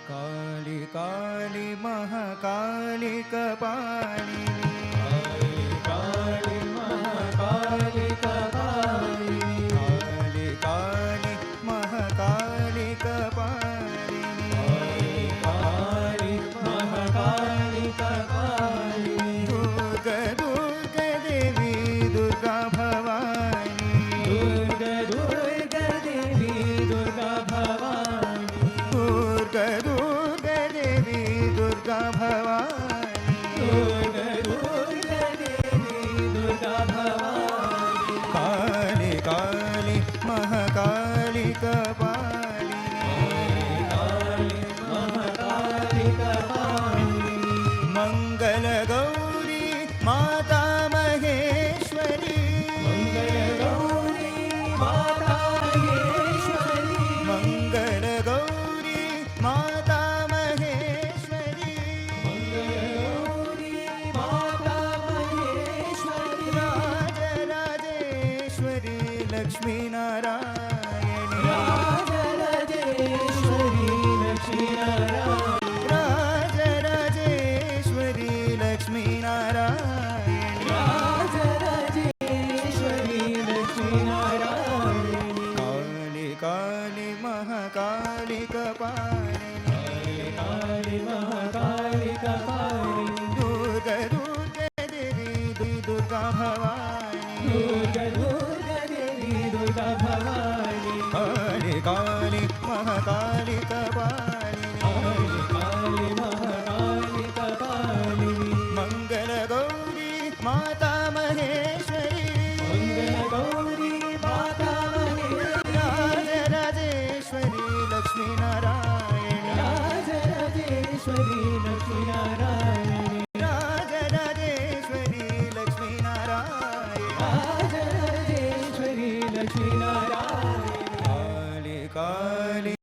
Kali Kali Mahakali Kapalini Kali Mahakali Kapalini Kali Kali Mahakali Kapalini Kali Mahakali Kapalini Durga Durga Devi Durga Bhavani Durga Durga Devi Durga Bhavani Durga Durga Devi Durga Bhavani Durga Durga Devi Durga Bhavani Kali Kali Mahakali Kapalini Kali Mahakali Kapalini Mangal Gauri Mata Maheshwari Mangal Gauri Mata Maheshwari Mangal Gauri Mata Maheshwari Gauri Mata Maheshwari Rajrajeshwari Lakshmi Narayani Rajrajeshwari Lakshmi Narayani Rajrajeshwari Lakshmi Narayani Rajrajeshwari Lakshmi Narayani Kali Kali Mahakali Kapalini Kali Mahakali Kapalini Durga Durga Devi Durga Bhavani Durga Durga Devi Durga Bhavani Kali Kali Mahakali Kapalini Kali Mahakali Kapalini Mangal Gauri Mata Maheshwari Mangal Gauri Mata Maheshwari Rajrajeshwari Lakshmi Narayani Rajrajeshwari Lakshmi Narayani Rajrajeshwari Lakshmi Narayani Rajrajeshwari Lakshmi Narayani Kali Kali